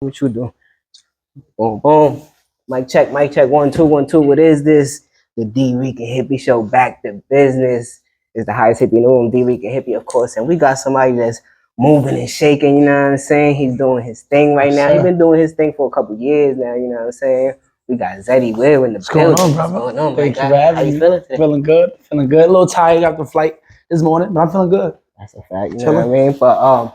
What you do? Boom, boom. Mic check, 1 2 1 2. What is this? The Dricanhippie Show, back to business. It's the highest hippie in the room, Dricanhippie, of course. And we got somebody that's moving and shaking, you know what I'm saying? He's doing his thing right now. He's been doing his thing for a couple years now, you know what I'm saying? We got Zeddy Will in the building. What's going on, brother? What's going on, Thank you for having me. How you feeling today? Feeling good. A little tired after the flight this morning, but I'm feeling good. That's a fact, you know what I mean? But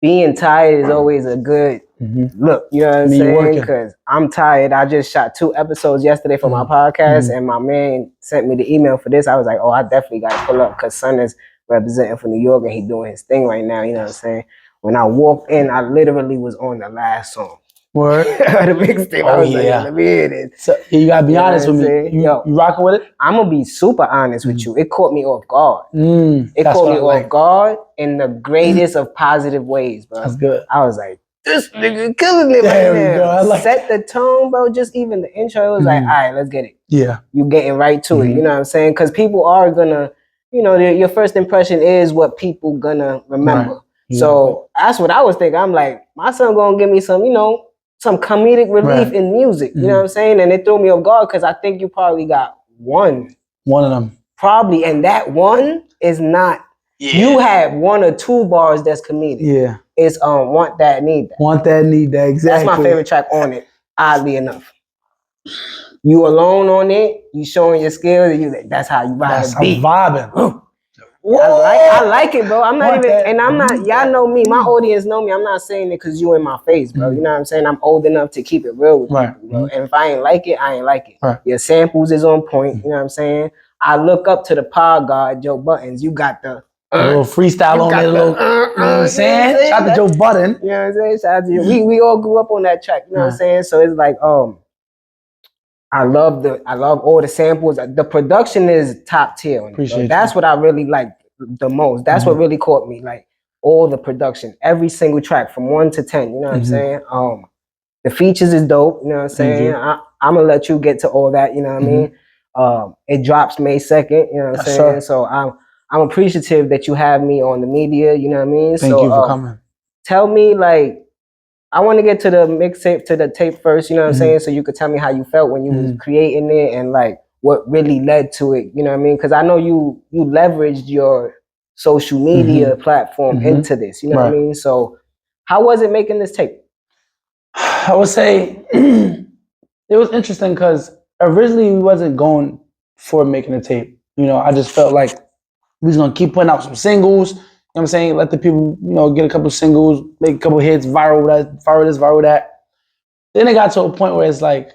being tired is always a good look, you know what I'm saying? Because I'm tired. I just shot 2 episodes yesterday for my podcast, and my man sent me the email for this. I was like, oh, I definitely got to pull up because Son is representing for New York and he's doing his thing right now, you know what I'm saying? When I walked in, I literally was on the last song. Word. The mixtape. I was like, let me hear this. So, you gotta be honest with me. You rocking with it? I'm gonna be super honest with you. It caught me off guard. It caught me off guard in the greatest of positive ways, bro. That's good. I was like, this nigga killing it right now. Set the tone, bro. Just even the intro, it was like, all right, let's get it. Yeah. You getting right to it. You know what I'm saying? Because people are gonna, you know, your first impression is what people gonna remember. Right. Yeah. So that's what I was thinking. I'm like, my son gonna give me some, you know, some comedic relief in music, you know what I'm saying? And it threw me off guard because I think you probably got one of them. Probably, and that one is not, you have 1 or 2 bars that's comedic. Yeah. It's Want That, Need That. Want That, Need That, exactly. That's my favorite track on it, oddly enough. You alone on it, you showing your skills, and you like, that's how you ride the beat. I'm vibing. I like it, bro. I'm not even, and I'm not, y'all know me, my audience know me. I'm not saying it because you in my face, bro. You know what I'm saying? I'm old enough to keep it real with people, bro. And if I ain't like it, I ain't like it. Your samples is on point, you know what I'm saying? I look up to the pod god, Joe Buttons. You got the a little freestyle on there, you know what I'm saying? Shout out to Joe Button. You know what I'm saying? Shout out to you. We all grew up on that track, you know what I'm saying? So it's like, I love all the samples. The production is top tier. That's what I really like the most. That's what really caught me. Like all the production, every single track from 1 to 10. You know what I'm saying? The features is dope. You know what I'm saying? I'm gonna let you get to all that. You know what I mean? It drops May 2nd. You know what I'm saying? So I'm appreciative that you have me on the media. You know what I mean? Thank you for coming. Tell me, like, I want to get to the mixtape, to the tape first, you know what I'm saying? So you could tell me how you felt when you was creating it and like what really led to it, you know what I mean? Because I know you leveraged your social media platform into this, you know what I mean? So how was it making this tape? I would say it was interesting because originally we wasn't going for making a tape. You know, I just felt like we was going to keep putting out some singles. You know what I'm saying? Let the people, you know, get a couple singles, make a couple hits, viral that. Then it got to a point where it's like,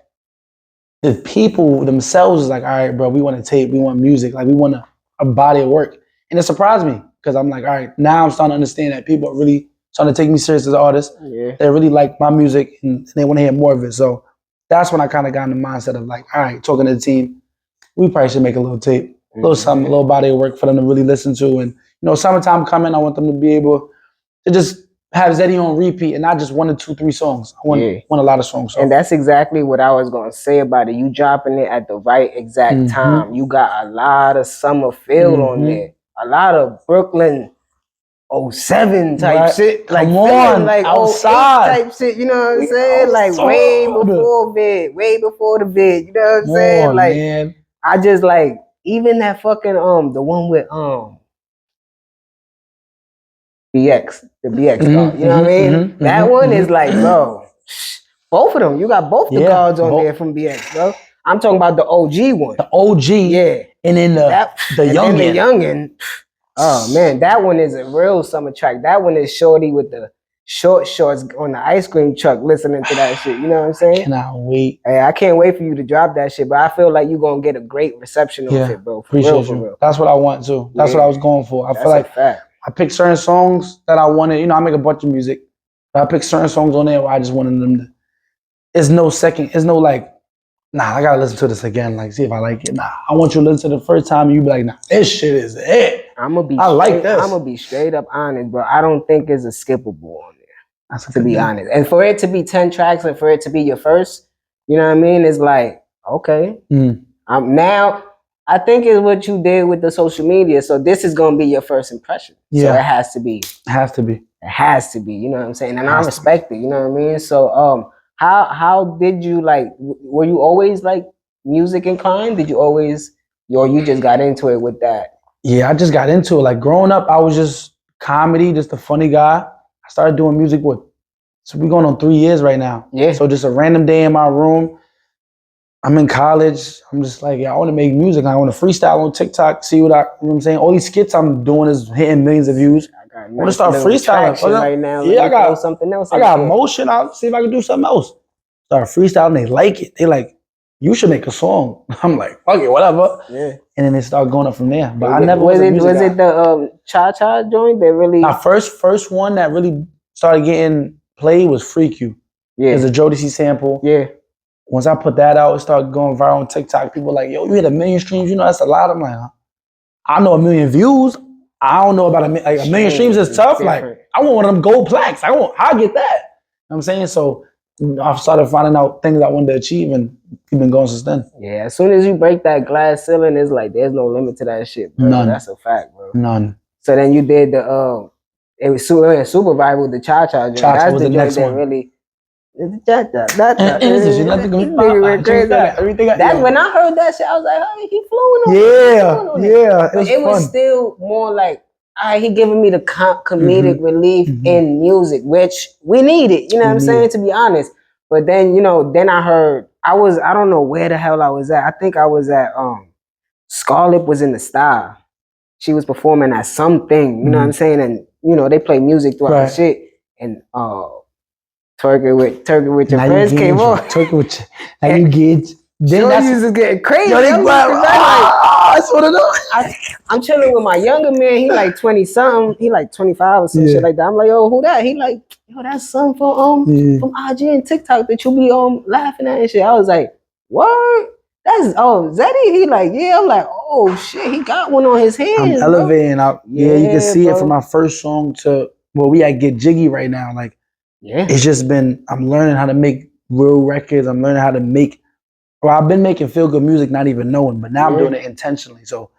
the people themselves is like, all right, bro, we want a tape, we want music, like we want a body of work. And it surprised me, because I'm like, all right, now I'm starting to understand that people are really starting to take me serious as an artist. Yeah. They really like my music and they want to hear more of it. So that's when I kind of got in the mindset of like, all right, talking to the team, we probably should make a little tape, a little something, a little body of work for them to really listen to. And you know, summertime coming, I want them to be able to just have Zeddy on repeat and not just 1 or 2, 3 songs. I want a lot of songs. So. And that's exactly what I was going to say about it. You dropping it at the right exact time. You got a lot of summer feel on there. A lot of Brooklyn 07 type shit. Like, come on, like outside type shit, you know what I'm saying? Like way before the vid, you know what I'm saying? Like, man. I just like, even that fucking, the one with, BX, the BX guard, you know what I mean? That one is like, bro, both of them. You got both the guards on there from BX, bro. I'm talking about the OG one. The OG, yeah. And then the youngin'. The youngin'. Oh man, that one is a real summer track. That one is Shorty with the short shorts on the ice cream truck listening to that shit. You know what I'm saying? I cannot wait. Hey, I can't wait for you to drop that shit, but I feel like you're gonna get a great reception of it, bro. Appreciate you. That's what I want too. That's what I was going for. I feel like I picked certain songs that I wanted. You know, I make a bunch of music, but I picked certain songs on there where I just wanted them to. It's no like, nah, I gotta listen to this again, like see if I like it. Nah, I want you to listen to the first time and you be like, nah, this shit is it. I'm gonna be straight up honest, bro. I don't think it's a skippable on there. To be honest. And for it to be 10 tracks and for it to be your first, you know what I mean? It's like, okay. Now I think it's what you did with the social media. So this is gonna be your first impression. Yeah. So it has to be. It has to be. It has to be. You know what I'm saying? And I respect it. You know what I mean? So how did you like? Were you always like music inclined? Did you always, or you just got into it with that? Yeah, I just got into it. Like growing up, I was just comedy, just a funny guy. I started doing music so we're going on 3 years right now. Yeah. So just a random day in my room. I'm in college. I'm just like, yeah, I want to make music. I want to freestyle on TikTok, see you know what I'm saying? All these skits I'm doing is hitting millions of views. I want to start freestyling right now. Yeah, I got something else. I got motion. I'll see if I can do something else. Start freestyling. They like it. They like, you should make a song. I'm like, fuck it, whatever. Yeah. And then they start going up from there. But I never was it the cha-cha joint that really? My first one that really started getting played was Freak You. Yeah. It's a Jodeci sample. Yeah. Once I put that out, it started going viral on TikTok. People were like, yo, you hit 1 million streams. You know, that's a lot. I'm like, huh? I know 1 million views. I don't know about a million streams is tough. Different. Like, I want one of them gold plaques. I'll get that. You know what I'm saying? So I've started finding out things I wanted to achieve, and we've been going since then. Yeah, as soon as you break that glass ceiling, it's like there's no limit to that shit, bro. None. That's a fact, bro. None. So then you did the it was super viral, the cha-cha joint. That's the next one. Really. That's when I heard that shit, I was like, oh, he flowing on Yeah. But it was still more like, he giving me the comedic relief in music, which we needed, you know what I'm saying, to be honest. But then, you know, then I heard, I don't know where the hell I was at. I think I was at, Scarlett was in the style. She was performing at something, you know what I'm saying? And, you know, they play music throughout the shit. And, Turkey with your friends came on. Turkey with you. Now you get. Then that's just getting crazy. I'm chilling with my younger man. He like 20 something. He like 25 or some shit like that. I'm like, yo, who that? He like, yo, that's something from IG and TikTok that you be laughing at and shit. I was like, what? That's Zeddy. He like, yeah. I'm like, oh shit, he got one on his hands. I'm elevating out. Yeah, you can see it from my first song to we at Get Jiggy right now. Like, it's just been, I'm learning how to make real records. I'm learning how to make, I've been making feel good music, not even knowing, but now I'm doing it intentionally. So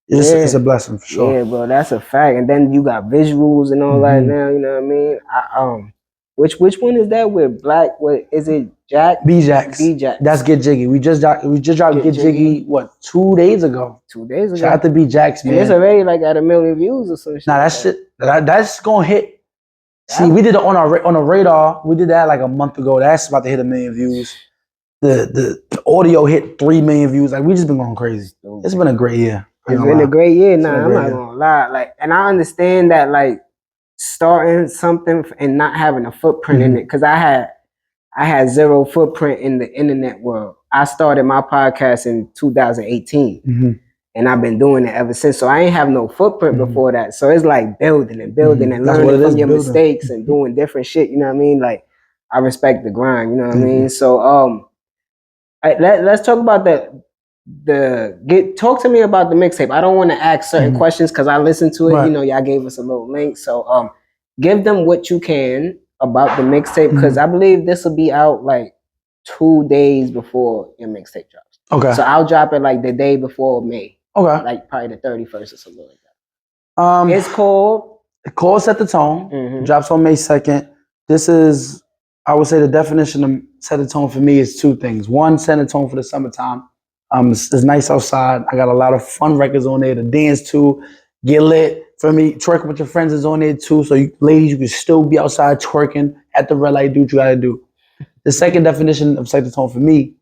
it's a blessing for sure. Yeah, bro, that's a fact. And then you got visuals and all that now, you know what I mean? Which one is that with Black? What is it? Jack? B-Jacks. That's Get Jiggy. We just dropped Get Jiggy, 2 days ago? 2 days ago. Shout out to B-Jacks, man. And it's already like at 1 million views or some shit. Nah, that's gonna hit. See, we did it on a radar. We did that like a month ago. That's about to hit 1 million views. The audio hit 3 million views. Like, we just been going crazy. It's been a great year. It's been a great year. Nah, I'm not gonna lie. Like, and I understand that, like, starting something and not having a footprint in it, because I had zero footprint in the internet world. I started my podcast in 2018. And I've been doing it ever since. So I ain't have no footprint before that. So it's like building and learning from your mistakes and doing different shit. You know what I mean? Like, I respect the grind. You know what I mean? So let's talk about talk to me about the mixtape. I don't want to ask certain questions because I listened to it. Right. You know, y'all gave us a little link. So give them what you can about the mixtape, because I believe this will be out like 2 days before your mixtape drops. Okay. So I'll drop it like the day before May. Okay. Like probably the 31st or something like that. It's called Set the Tone. Drops on May 2nd. This is, I would say, the definition of set the tone for me is two things. One, set the tone for the summertime. It's nice outside. I got a lot of fun records on there to dance to, get lit. For me, twerking with your friends is on there too. So ladies, you can still be outside twerking at the red light. Do what you gotta do. The second definition of set the tone for me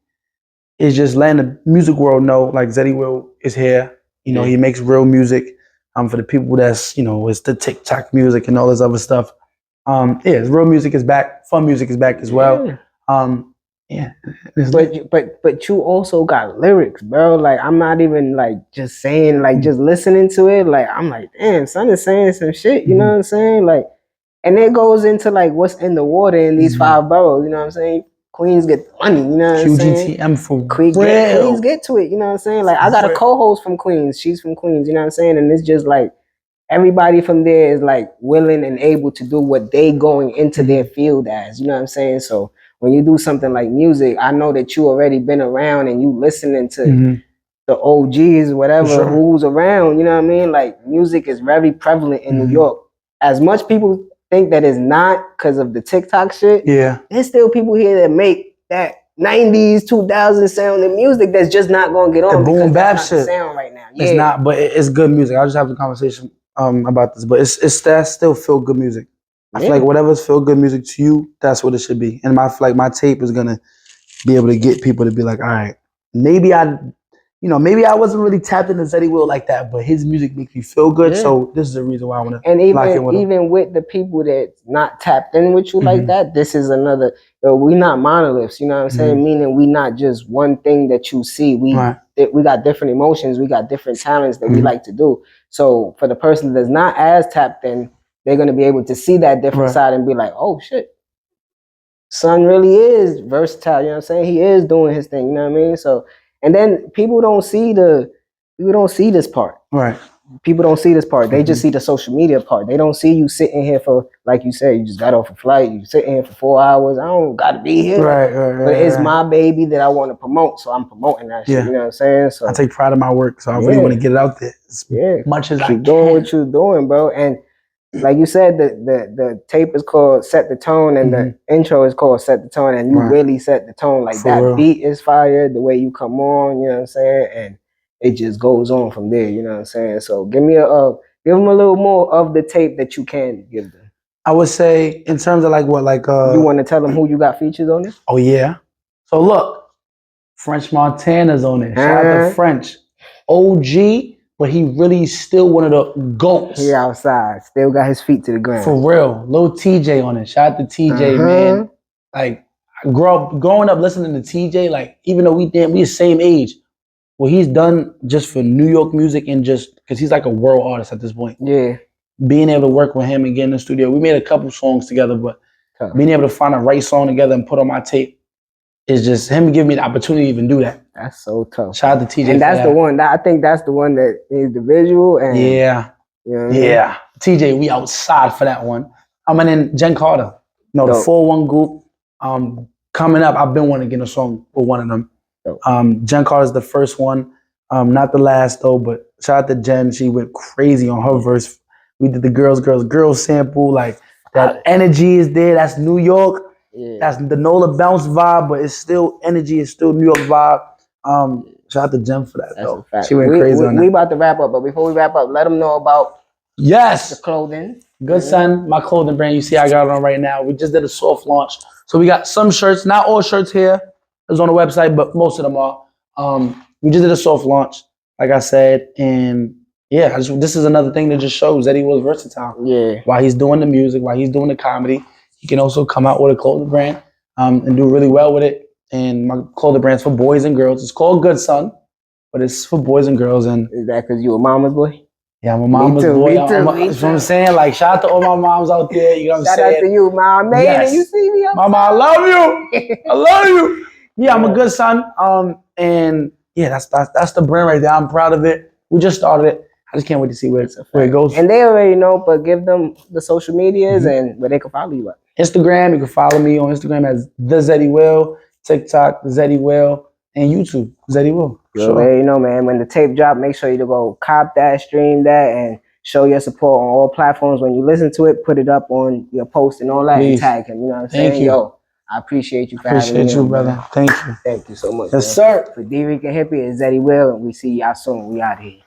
is just letting the music world know, like, Zeddy Will is here. You know, he makes real music. For the people that's, you know, it's the TikTok music and all this other stuff. Real music is back. Fun music is back as well. But you also got lyrics, bro. Like, I'm not even like just saying, like, just listening to it. Like, I'm like, damn, son is saying some shit. You know what I'm saying? Like, and it goes into like what's in the water in these 5 boroughs. You know what I'm saying? Queens get money, you know what I'm saying? QGTM for Queens get to it, you know what I'm saying? Like, I got a co-host from Queens. She's from Queens, you know what I'm saying? And it's just like, everybody from there is like willing and able to do what they going into their field as, you know what I'm saying? So when you do something like music, I know that you already been around and you listening to the OGs, whatever, sure. who's around. You know what I mean? Like music is very prevalent in New York. As much people think that it's not because of the TikTok shit. Yeah, there's still people here that make that 90s, 2000 sound in music that's just not gonna get on. The boom bap shit. Sound right now. It's not, but it's good music. I just have a conversation about this, but it's that still feel good music. I feel like whatever's feel good music to you, that's what it should be. And my tape is gonna be able to get people to be like, all right, maybe I wasn't really tapped into Zeddy Will like that, but his music makes me feel good. Yeah. So this is the reason why I want to. And even with the people that's not tapped in with you like that, this is another. We not monoliths, you know what I'm saying? Meaning we not just one thing that you see. We got different emotions. We got different talents that we like to do. So for the person that's not as tapped in, they're gonna be able to see that different side and be like, oh shit, son really is versatile. You know what I'm saying? He is doing his thing. You know what I mean? So. And then people don't see this part. Right. People don't see this part. They just see the social media part. They don't see you sitting here for, like you said, you just got off a flight. You sitting here for 4 hours. I don't got to be here. Right. But it's my baby that I want to promote, so I'm promoting that shit. You know what I'm saying? So I take pride in my work, so I really want to get it out there as much as I can. Keep doing what you're doing, bro. And like you said, the tape is called Set the Tone, and the intro is called Set the Tone, and you really set the tone. Like for that real. Beat is fire, the way you come on, you know what I'm saying? And it just goes on from there, you know what I'm saying? So give them a little more of the tape that you can give them. I would say in terms of you want to tell them who you got features on this? Oh yeah. So look, French Montana's on it. Shout out to French. OG. But he really still one of the GOATs. He outside. Still got his feet to the ground. For real. Lil TJ on it. Shout out to TJ, man. Like, growing up listening to TJ, like, even though we the same age, what he's done just for New York music and just, because he's like a world artist at this point. Yeah. Being able to work with him and get in the studio. We made a couple songs together, but being able to find a right song together and put on my tape is just him giving me the opportunity to even do that. That's so tough. Shout out to TJ. And that's the one. I think that's the one that is the visual. And yeah. You know what I mean? TJ, we outside for that one. And then Jen Carter. The 4-1 group. Coming up, I've been wanting to get a song with one of them. Jen Carter's the first one. Not the last though, but shout out to Jen. She went crazy on her verse. We did the girls sample. Like that energy is there. That's New York. Yeah. That's the Nola bounce vibe, but it's still energy. It's still New York vibe. Shout out to Jem for that. That's though. She went crazy on that. We about to wrap up, but before we wrap up, let them know about the clothing. Good Son, my clothing brand. You see, I got it on right now. We just did a soft launch, so we got some shirts. Not all shirts here. It's on the website, but most of them are. We just did a soft launch, like I said, and yeah, this is another thing that just shows that he was versatile. Yeah. While he's doing the music, while he's doing the comedy, he can also come out with a clothing brand and do really well with it. And my clothing brand's for boys and girls. It's called Good Son, but it's for boys and girls. And is that because you a mama's boy? Yeah, I'm a mama's boy. That's what I'm saying. Like, shout out to all my moms out there. You know what I'm saying? Shout out to you, Mom. Yes. You see me? Mama, I love you. I love you. Yeah, I'm a good son. And yeah, that's the brand right there. I'm proud of it. We just started it. I just can't wait to see where it goes. And they already know, but give them the social medias and where they can follow you at. Instagram, you can follow me on Instagram as the Zeddy Will, TikTok, Zeddy Will, and YouTube, Zeddy Will. Sure. You know, man, when the tape drop, make sure you to go cop that, stream that, and show your support on all platforms. When you listen to it, put it up on your post and all that, and tag him. You know what I'm saying? Thank you. Yo, I appreciate you for having me. Appreciate you, brother. Thank you. Thank you so much. Yes, sir. For Dricanhippie and Zeddy Will, and we see y'all soon. We out here.